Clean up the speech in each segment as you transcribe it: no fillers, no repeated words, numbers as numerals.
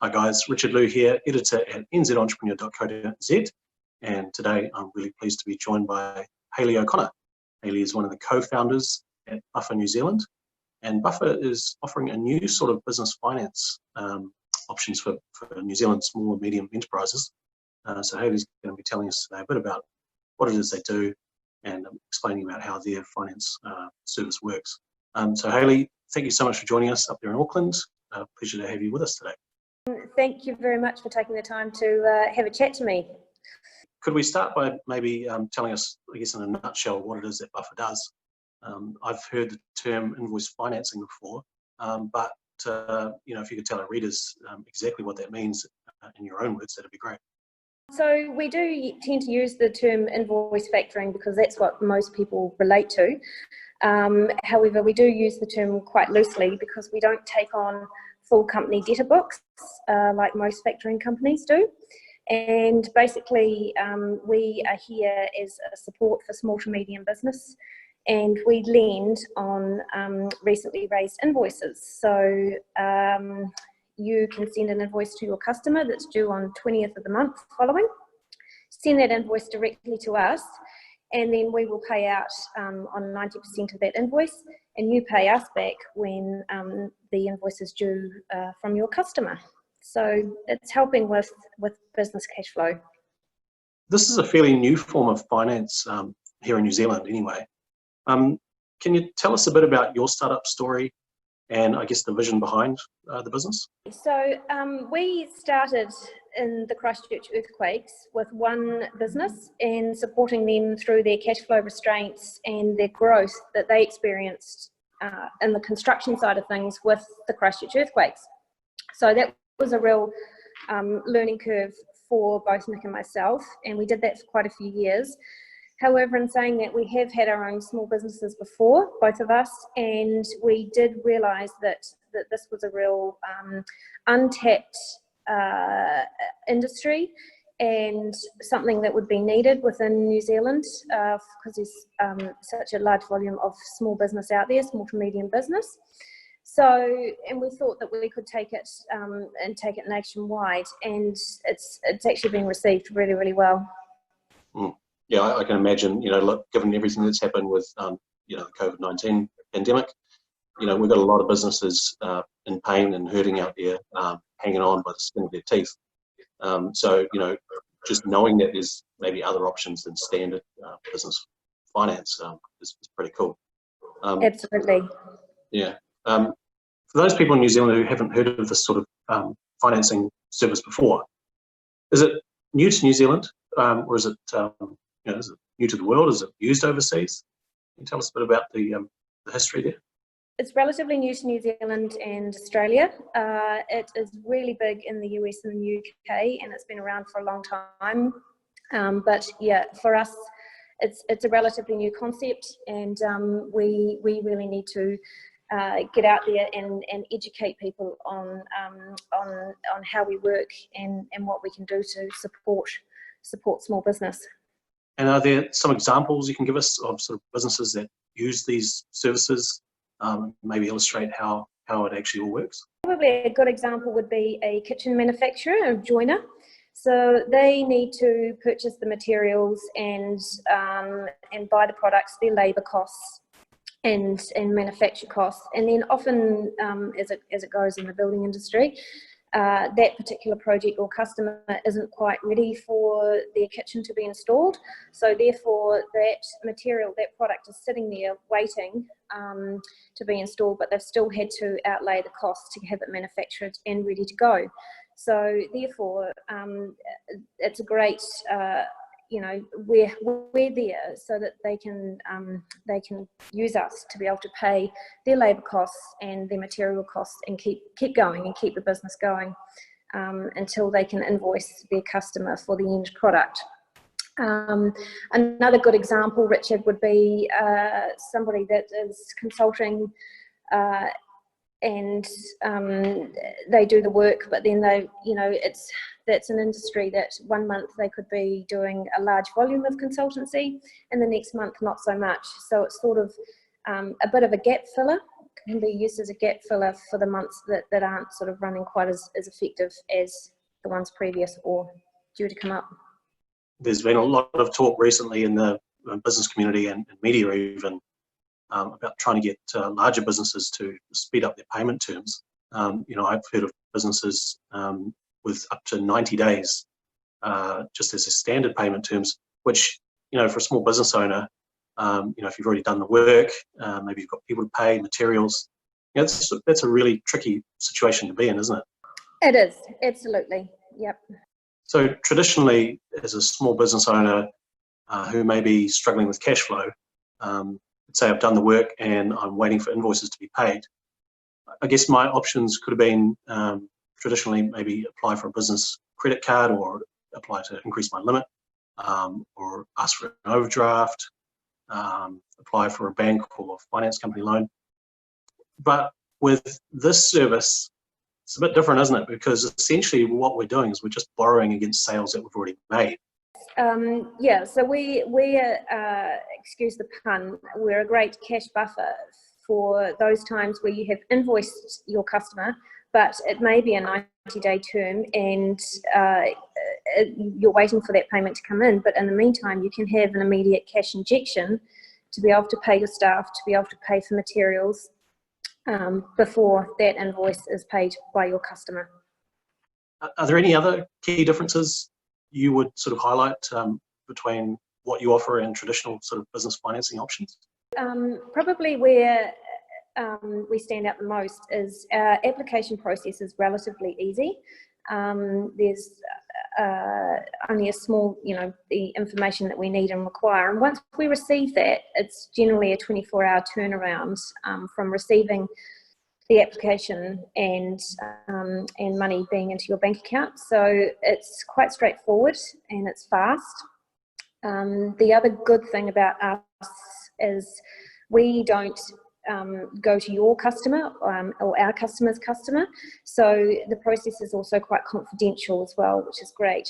Hi guys, Richard Liu here, editor at nzentrepreneur.co.nz, and today I'm really pleased to be joined by Hayley O'Connor. Hayley is one of the co-founders at Buffer New Zealand, and Buffer is offering a new sort of business finance options for New Zealand small and medium enterprises. So Hayley's going to be telling us today a bit about what it is they do and explaining about how their finance service works. So Hayley, thank you so much for joining us up there in Auckland. Pleasure to have you with us today. Thank you very much for taking the time to have a chat to me. Could we start by maybe telling us, I guess in a nutshell, what it is that Buffer does? I've heard the term invoice financing before, but if you could tell our readers exactly what that means in your own words, that'd be great. So we do tend to use the term invoice factoring because that's what most people relate to. However, we do use the term quite loosely because we don't take on full company debtor books like most factoring companies do. And basically, we are here as a support for small to medium business, and we lend on recently raised invoices. So you can send an invoice to your customer that's due on 20th of the month following. Send that invoice directly to us, and then we will pay out on 90% of that invoice, and you pay us back when the invoice is due from your customer. So it's helping with business cash flow. This is a fairly new form of finance here in New Zealand anyway. Can you tell us a bit about your startup story and I guess the vision behind the business? So we started in the Christchurch earthquakes with one business and supporting them through their cash flow restraints and their growth that they experienced in the construction side of things with the Christchurch earthquakes. So that was a real learning curve for both Nick and myself, and we did that for quite a few years. However, in saying that, we have had our own small businesses before, both of us, and we did realise that this was a real untapped industry and something that would be needed within New Zealand because there's such a large volume of small business out there, small to medium business. So, and we thought that we could take it and take it nationwide, and it's actually been received really, really well. Yeah, I can imagine, look, given everything that's happened with, the COVID-19 pandemic, we've got a lot of businesses in pain and hurting out there, hanging on by the skin of their teeth. So, just knowing that there's maybe other options than standard business finance is pretty cool. Absolutely. Yeah. For those people in New Zealand who haven't heard of this sort of financing service before, is it new to New Zealand, or is it is it new to the world? Is it used overseas? Can you tell us a bit about the history there? It's relatively new to New Zealand and Australia. It is really big in the US and the UK, and it's been around for a long time. But yeah, for us, it's a relatively new concept, and we really need to get out there and educate people on how we work and what we can do to support small business. And are there some examples you can give us of sort of businesses that use these services, maybe illustrate how it actually all works? Probably a good example would be a kitchen manufacturer, a joiner. So they need to purchase the materials and buy the products, their labour costs and manufacture costs, and then often as it goes in the building industry, that particular project or customer isn't quite ready for their kitchen to be installed. So therefore that material, that product is sitting there waiting to be installed, but they've still had to outlay the cost to have it manufactured and ready to go. So therefore it's a great we're there so that they can use us to be able to pay their labour costs and their material costs and keep going and keep the business going until they can invoice their customer for the end product. Another good example, Richard, would be somebody that is consulting and they do the work, but then that's an industry that 1 month they could be doing a large volume of consultancy and the next month not so much. So it's sort of a bit of a gap filler can be used as a gap filler for the months that aren't sort of running quite as effective as the ones previous or due to come up. There's been a lot of talk recently in the business community and media even about trying to get larger businesses to speed up their payment terms. I've heard of businesses with up to 90 days just as a standard payment terms, which, for a small business owner, if you've already done the work, maybe you've got people to pay, materials, that's a really tricky situation to be in, isn't it? It is, absolutely, yep. So traditionally, as a small business owner who may be struggling with cash flow, say I've done the work and I'm waiting for invoices to be paid, I guess my options could have been traditionally maybe apply for a business credit card or apply to increase my limit, or ask for an overdraft, apply for a bank or finance company loan. But with this service, it's a bit different, isn't it? Because essentially what we're doing is we're just borrowing against sales that we've already made. Yeah, so we excuse the pun, we're a great cash buffer for those times where you have invoiced your customer, but it may be a 90-day term and you're waiting for that payment to come in. But in the meantime, you can have an immediate cash injection to be able to pay your staff, to be able to pay for materials before that invoice is paid by your customer. Are there any other key differences you would sort of highlight between what you offer and traditional sort of business financing options? Probably where we stand out the most is our application process is relatively easy. There's only a small, the information that we need and require. And once we receive that, it's generally a 24-hour turnaround from receiving the application and money being into your bank account. So it's quite straightforward and it's fast. The other good thing about us is we don't go to your customer or our customer's customer. So the process is also quite confidential as well, which is great.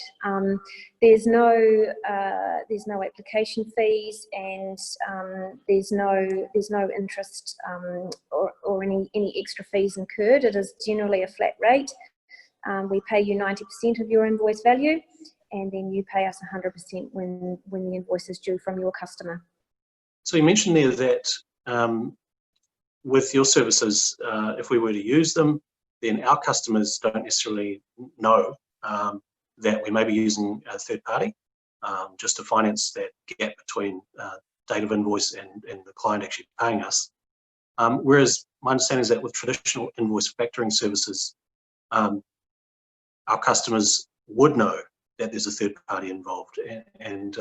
There's no application fees, and there's no interest or any extra fees incurred. It is generally a flat rate. We pay you 90% of your invoice value, and then you pay us 100% when the invoice is due from your customer. So you mentioned there that with your services, if we were to use them, then our customers don't necessarily know that we may be using a third party just to finance that gap between date of invoice and the client actually paying us. Whereas my understanding is that with traditional invoice factoring services, our customers would know that there's a third party involved, and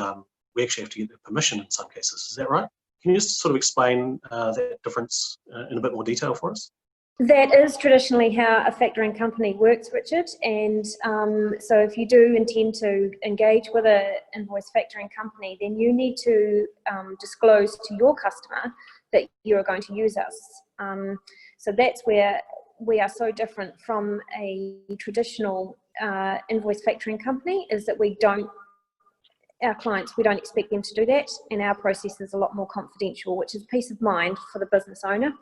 we actually have to get their permission in some cases. Is that right? Can you just sort of explain that difference in a bit more detail for us? That is traditionally how a factoring company works, Richard. And so if you do intend to engage with an invoice factoring company, then you need to disclose to your customer that you are going to use us. So that's where we are so different from a traditional invoice factoring company, is that we don't expect them to do that, and our process is a lot more confidential, which is peace of mind for the business owner.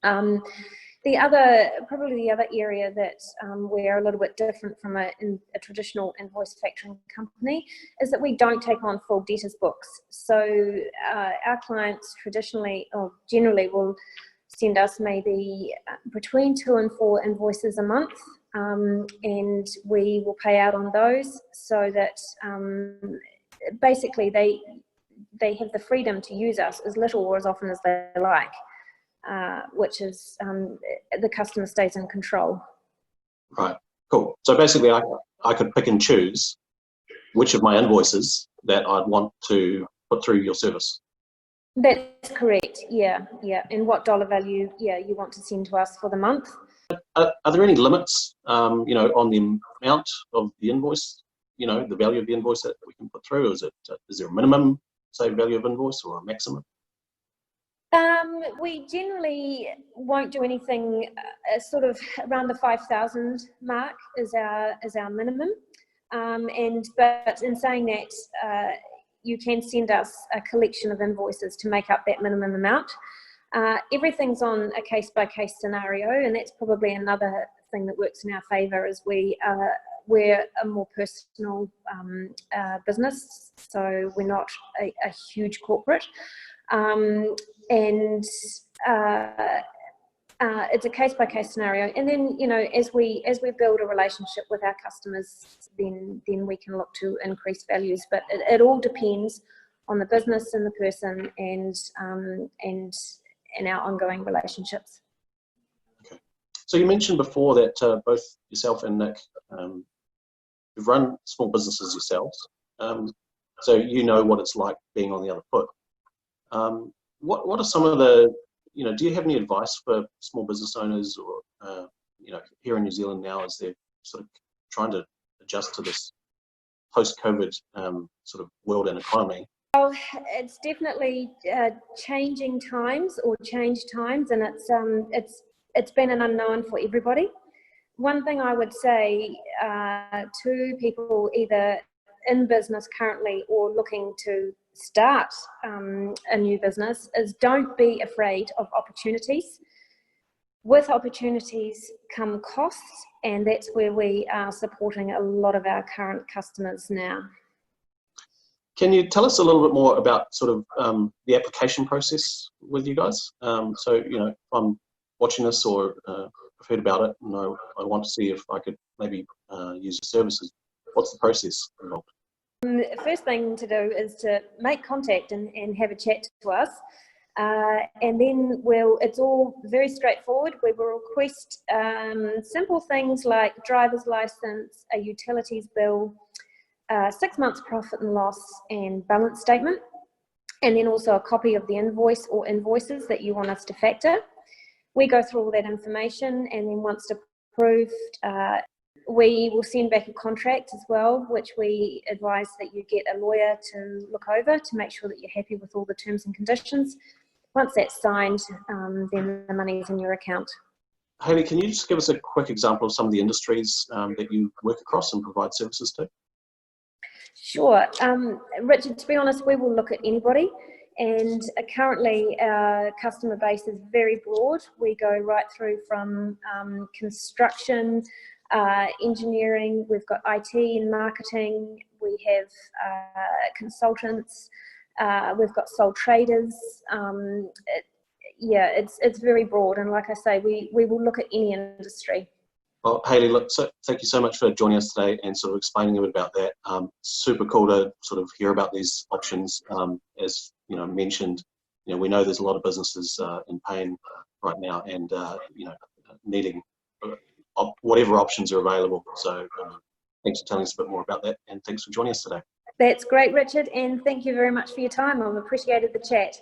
The other area that we're a little bit different from a traditional invoice factoring company is that we don't take on full debtors books. So our clients traditionally or generally will send us maybe between 2 and 4 invoices a month, and we will pay out on those, so that basically they have the freedom to use us as little or as often as they like, which is the customer stays in control. Right, cool. So basically I could pick and choose which of my invoices that I'd want to put through your service. That's correct, yeah, and what dollar value you want to send to us for the month. Are there any limits on the amount of the invoice, the value of the invoice that we can put through? Is there a minimum, say, value of invoice, or a maximum? We generally won't do anything sort of around the 5,000 mark is our minimum. But in saying that, you can send us a collection of invoices to make up that minimum amount. Everything's on a case-by-case scenario, and that's probably another thing that works in our favour, is we're a more personal business, so we're not a huge corporate, and it's a case-by-case scenario. And then, you know, as we build a relationship with our customers, then we can look to increase values. But it all depends on the business and the person, and our ongoing relationships. Okay. So you mentioned before that both yourself and Nick, you've run small businesses yourselves, so you know what it's like being on the other foot. What are some of the, you know, do you have any advice for small business owners, or you know, here in New Zealand now, as they're sort of trying to adjust to this post-COVID sort of world and economy? Well, it's definitely changing times, or changed times, and it's been an unknown for everybody. One thing I would say to people either in business currently or looking to start a new business is, don't be afraid of opportunities. With opportunities come costs, and that's where we are supporting a lot of our current customers now. Can you tell us a little bit more about sort of the application process with you guys? So, you know, if I'm watching this, or I've heard about it, and I want to see if I could maybe use your services, what's the process involved? The first thing to do is to make contact and have a chat to us. And then it's all very straightforward. We will request simple things like driver's license, a utilities bill, 6 months profit and loss and balance statement, and then also a copy of the invoice or invoices that you want us to factor. We go through all that information, and then once approved, we will send back a contract as well, which we advise that you get a lawyer to look over to make sure that you're happy with all the terms and conditions. Once that's signed, then the money's in your account. Hayley, can you just give us a quick example of some of the industries that you work across and provide services to? Sure. Richard, to be honest, we will look at anybody, and currently our customer base is very broad. We go right through from construction, engineering, we've got IT and marketing, we have consultants, we've got sole traders. It's very broad, and like I say, we will look at any industry. Well, Hayley, look, so thank you so much for joining us today and sort of explaining a bit about that. Super cool to sort of hear about these options. As you know, mentioned, you know, we know there's a lot of businesses in pain right now, and you know, needing whatever options are available. So thanks for telling us a bit more about that, and thanks for joining us today. That's great, Richard, and thank you very much for your time. I've appreciated the chat.